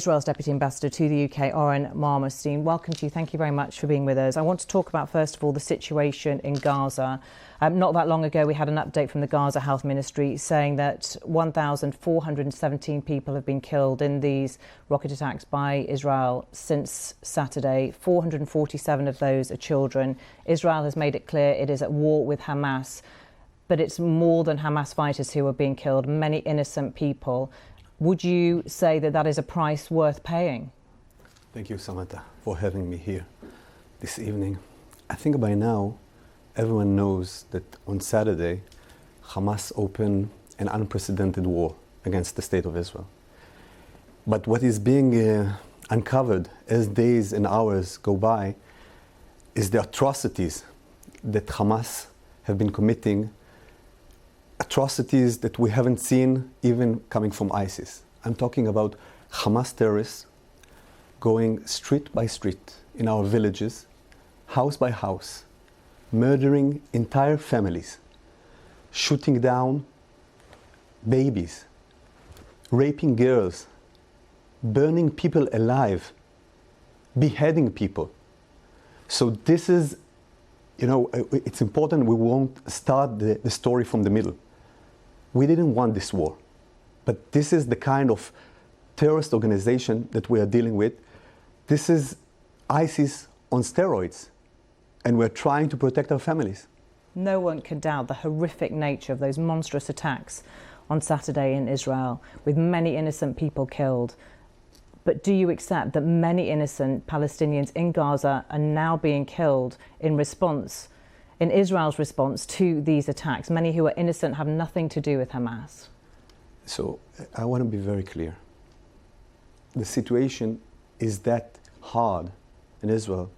Israel's Deputy Ambassador to the UK, Oren Marmerstein. Welcome to you. Thank you very much for being with us. I want to talk about, first of all, the situation in Gaza. Not that long ago, we had an update from the Gaza Health Ministry saying that 1,417 people have been killed in these rocket attacks by Israel since Saturday. 447 of those are children. Israel has made it clear it is at war with Hamas, but it's more than Hamas fighters who are being killed, many innocent people. Would you say that that is a price worth paying? Thank you, Samantha, for having me here this evening. I think by now everyone knows that on Saturday, Hamas opened an unprecedented war against the state of Israel. But what is being uncovered as days and hours go by is the atrocities that Hamas have been committing, atrocities that we haven't seen even coming from ISIS. I'm talking about Hamas terrorists going street by street in our villages, house by house, murdering entire families, shooting down babies, raping girls, burning people alive, beheading people. So this is, it's important we won't start the story from the middle. We didn't want this war, but this is the kind of terrorist organization that we are dealing with. This is ISIS on steroids, and we're trying to protect our families. No one can doubt the horrific nature of those monstrous attacks on Saturday in Israel, with many innocent people killed. But do you accept that many innocent Palestinians in Gaza are now being killed in Israel's response to these attacks? Many who are innocent have nothing to do with Hamas. So I want to be very clear. The situation is that hard in Israel.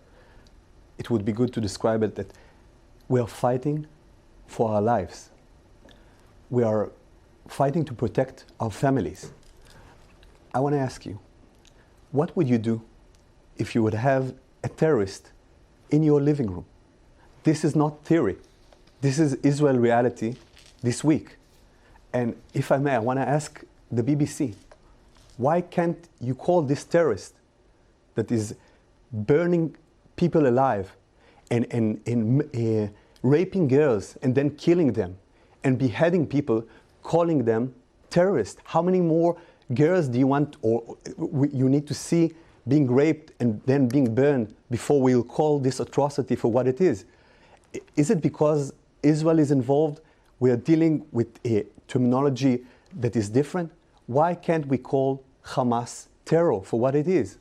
It would be good to describe it that we are fighting for our lives. We are fighting to protect our families. I want to ask you, what would you do if you would have a terrorist in your living room? This is not theory. This is Israel reality this week. And if I may, I want to ask the BBC, why can't you call this terrorist that is burning people alive and raping girls and then killing them and beheading people, calling them terrorists? How many more girls do you want or you need to see being raped and then being burned before we'll call this atrocity for what it is? Is it because Israel is involved? We are dealing with a terminology that is different. Why can't we call Hamas terror for what it is?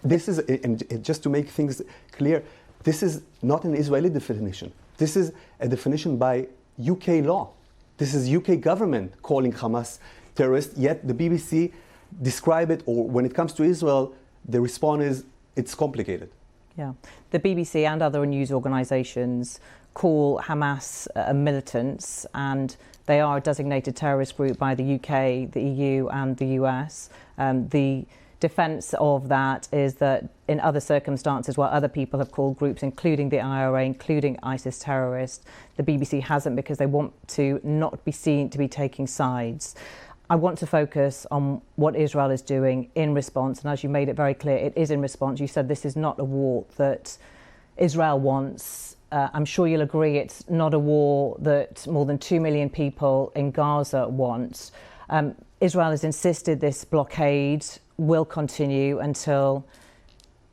This is, and just to make things clear, this is not an Israeli definition. This is a definition by UK law. This is UK government calling Hamas terrorist, yet the BBC describe it, or when it comes to Israel, the response is it's complicated. Yeah, the BBC and other news organisations call Hamas militants, and they are a designated terrorist group by the UK, the EU and the US. The defence of that is that in other circumstances where other people have called groups, including the IRA, including ISIS terrorists, the BBC hasn't, because they want to not be seen to be taking sides. I want to focus on what Israel is doing in response, and as you made it very clear, it is in response. You said this is not a war that Israel wants. I'm sure you'll agree it's not a war that more than 2 million people in Gaza want. Israel has insisted this blockade will continue until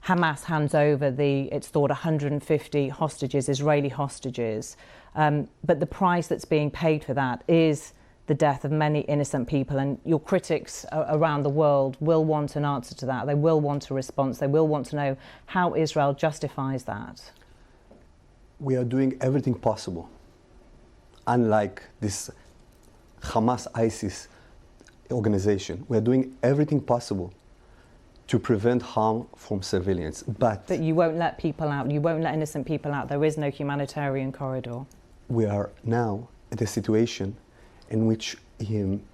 Hamas hands over it's thought 150 hostages, Israeli hostages. But the price that's being paid for that is the death of many innocent people, and your critics around the world will want an answer to that. They will want a response. They will want to know how Israel justifies that. We are doing everything possible, unlike this Hamas-ISIS organization. We are doing everything possible to prevent harm from civilians. But you won't let people out. You won't let innocent people out. There is no humanitarian corridor. We are now at a situation in which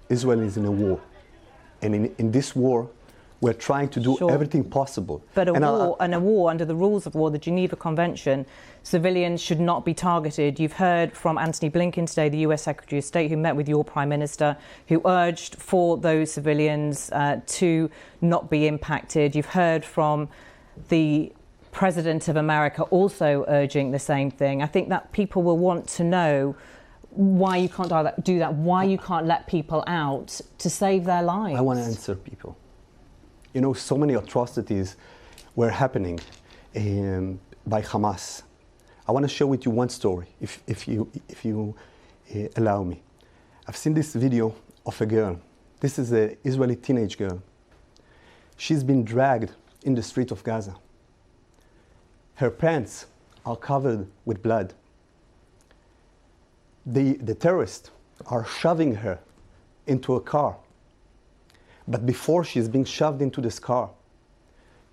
Israel is in a war. And in this war, We're trying to do Sure. everything possible. But And a war, under the rules of war, the Geneva Convention, civilians should not be targeted. You've heard from Antony Blinken today, the US Secretary of State, who met with your Prime Minister, who urged for those civilians to not be impacted. You've heard from the President of America also urging the same thing. I think that people will want to know why you can't do that, why you can't let people out to save their lives. I want to answer people. You know, so many atrocities were happening by Hamas. I want to share with you one story, if you allow me. I've seen this video of a girl. This is an Israeli teenage girl. She's been dragged in the street of Gaza. Her pants are covered with blood. The terrorists are shoving her into a car. But before she's being shoved into this car,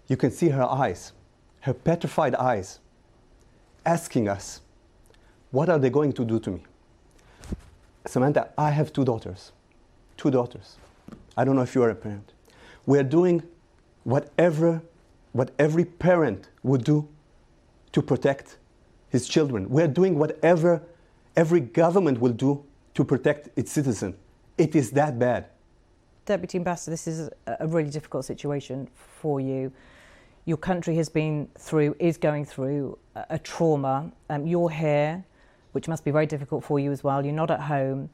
you can see her eyes, her petrified eyes, asking us, what are they going to do to me? Samantha, I have two daughters. I don't know if you are a parent. We're doing what every parent would do to protect his children. We're doing whatever every government will do to protect its citizen. It is that bad. Deputy Ambassador, this is a really difficult situation for you. Your country is going through a trauma. You're here, which must be very difficult for you as well. You're not at home.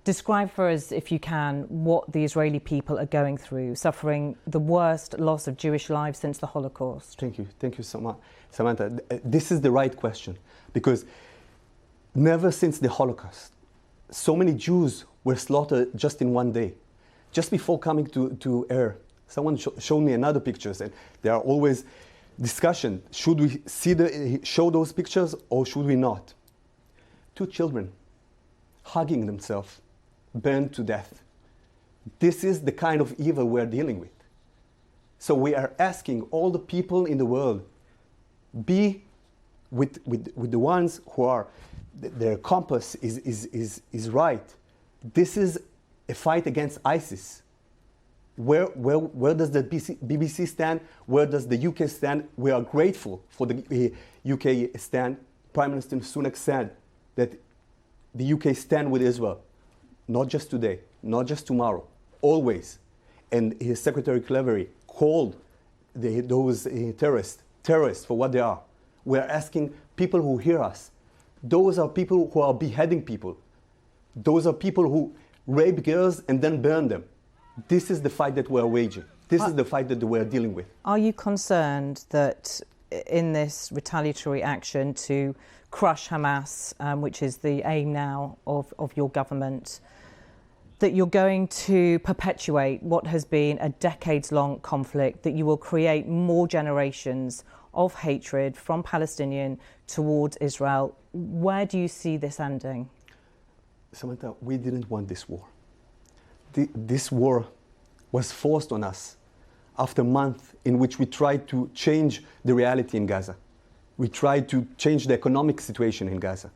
Describe for us, if you can, what the Israeli people are going through, suffering the worst loss of Jewish lives since the Holocaust. Thank you so much, Samantha. This is the right question, because never since the Holocaust, so many Jews were slaughtered just in one day. Just before coming to air, someone showed me another pictures, and there are always discussion. Should we show those pictures or should we not? Two children hugging themselves, burned to death. This is the kind of evil we're dealing with. So we are asking all the people in the world, be with the ones who are, their compass is right. This is a fight against ISIS. Where does the BBC stand? Where does the UK stand? We are grateful for the UK stand. Prime Minister Sunak said that the UK stand with Israel, not just today, not just tomorrow, always. And his Secretary Cleverly called those terrorists for what they are. We are asking people who hear us. Those are people who are beheading people. Those are people who rape girls and then burn them. This is the fight that we're waging. This is the fight that we're dealing with. Are you concerned that in this retaliatory action to crush Hamas, which is the aim now of your government, that you're going to perpetuate what has been a decades-long conflict, that you will create more generations of hatred from Palestinian towards Israel? Where do you see this ending? Samantha, we didn't want this war. This war was forced on us after a month in which we tried to change the reality in Gaza. We tried to change the economic situation in Gaza.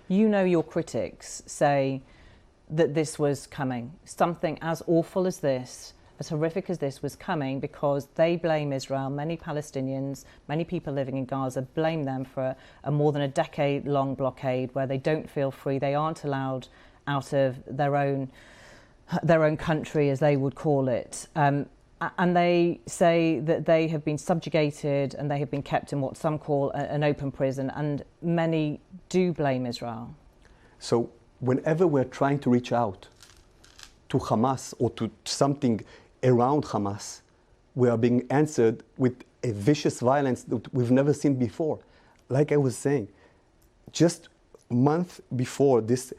You know, your critics say that this was coming. Something as awful as this, as horrific as this, was coming because they blame Israel. Many Palestinians, many people living in Gaza blame them for a more than a decade-long blockade where they don't feel free. They aren't allowed out of their own country, as they would call it. And they say that they have been subjugated and they have been kept in what some call an open prison, and many do blame Israel. So whenever we're trying to reach out to Hamas or to something around Hamas, we are being answered with a vicious violence that we've never seen before. Like I was saying, just a month before this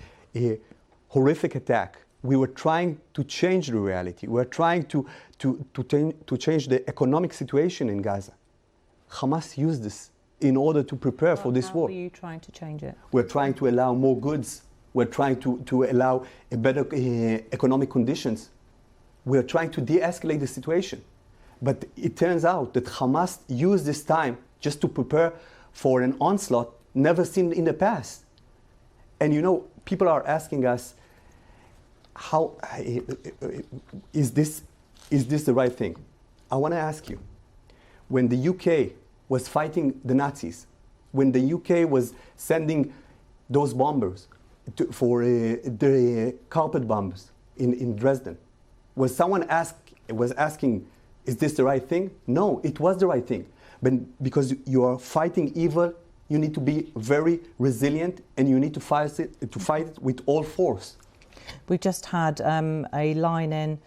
horrific attack, we were trying to change the reality. We were trying to change the economic situation in Gaza. Hamas used this in order to prepare for this war. How are you trying to change it? We're trying to allow more goods. We're trying to allow a better economic conditions. We're trying to de-escalate the situation. But it turns out that Hamas used this time just to prepare for an onslaught never seen in the past. And you know, people are asking us, how is this the right thing? I want to ask you, when the UK was fighting the Nazis, when the UK was sending those bombers for the carpet bombs in Dresden, was someone asking, is this the right thing? No, it was the right thing. But because you are fighting evil, you need to be very resilient, and you need to fight it with all force. We've just had a line in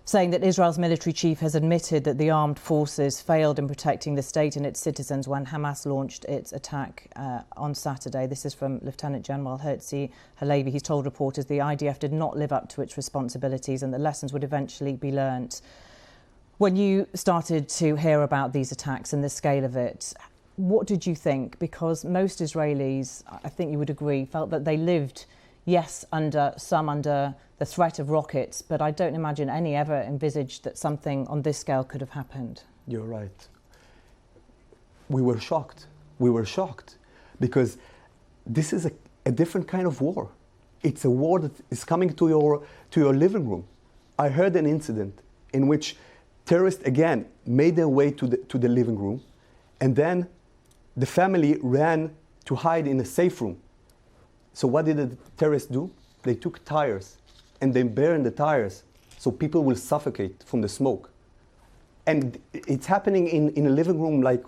saying that Israel's military chief has admitted that the armed forces failed in protecting the state and its citizens when Hamas launched its attack on Saturday. This is from Lieutenant General Herzi Halevi. He's told reporters the IDF did not live up to its responsibilities and that lessons would eventually be learnt. When you started to hear about these attacks and the scale of it, what did you think? Because most Israelis, I think you would agree, felt that they lived, yes, under the threat of rockets, but I don't imagine any ever envisaged that something on this scale could have happened. You're right. We were shocked. We were shocked because this is a different kind of war. It's a war that is coming to your living room. I heard an incident in which terrorists again made their way to the living room, and then the family ran to hide in a safe room. So what did the terrorists do? They took tires and they burned the tires so people will suffocate from the smoke. And it's happening in a living room like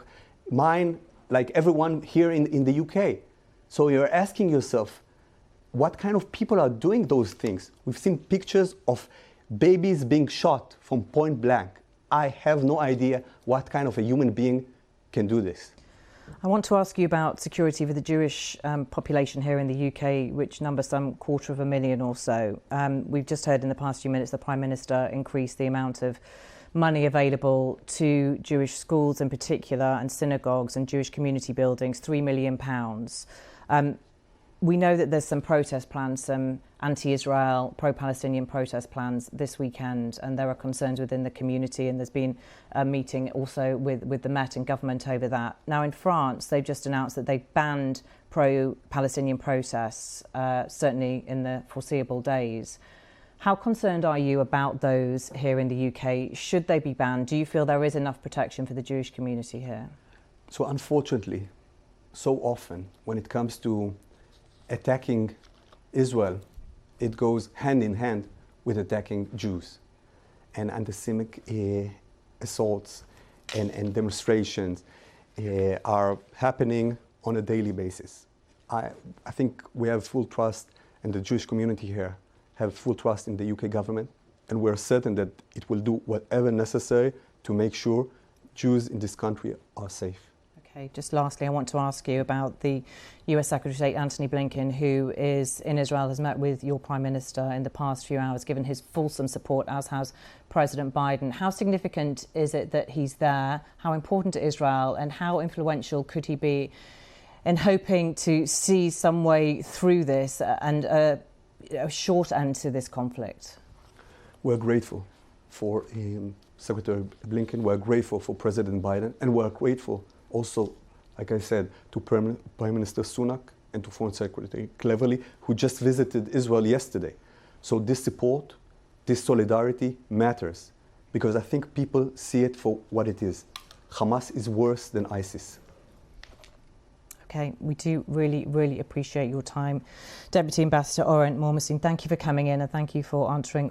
mine, like everyone here in the UK. So you're asking yourself, what kind of people are doing those things? We've seen pictures of babies being shot from point blank. I have no idea what kind of a human being can do this. I want to ask you about security for the Jewish population here in the UK, which numbers some 250,000 or so. We've just heard in the past few minutes the Prime Minister increased the amount of money available to Jewish schools in particular and synagogues and Jewish community buildings, £3 million. We know that there's some protest plans, some anti-Israel, pro-Palestinian protest plans this weekend, and there are concerns within the community, and there's been a meeting also with the Met and government over that. Now in France, they've just announced that they've banned pro-Palestinian protests, certainly in the foreseeable days. How concerned are you about those here in the UK? Should they be banned? Do you feel there is enough protection for the Jewish community here? So unfortunately, so often when it comes to attacking Israel, it goes hand in hand with attacking Jews. And anti-Semitic assaults and demonstrations are happening on a daily basis. I think we have full trust, and the Jewish community here have full trust in the UK government, and we're certain that it will do whatever necessary to make sure Jews in this country are safe. Okay, just lastly, I want to ask you about the US Secretary of State Antony Blinken, who is in Israel, has met with your Prime Minister in the past few hours, given his fulsome support, as has President Biden. How significant is it that he's there? How important to Israel, and how influential could he be in hoping to see some way through this and a short end to this conflict? We're grateful for Secretary Blinken, we're grateful for President Biden, and we're grateful also, like I said, to Prime Minister Sunak and to Foreign Secretary Cleverly, who just visited Israel yesterday. So this support, this solidarity matters, because I think people see it for what it is. Hamas is worse than ISIS. Okay, we do really, really appreciate your time. Deputy Ambassador Oren Mormosine, thank you for coming in, and thank you for answering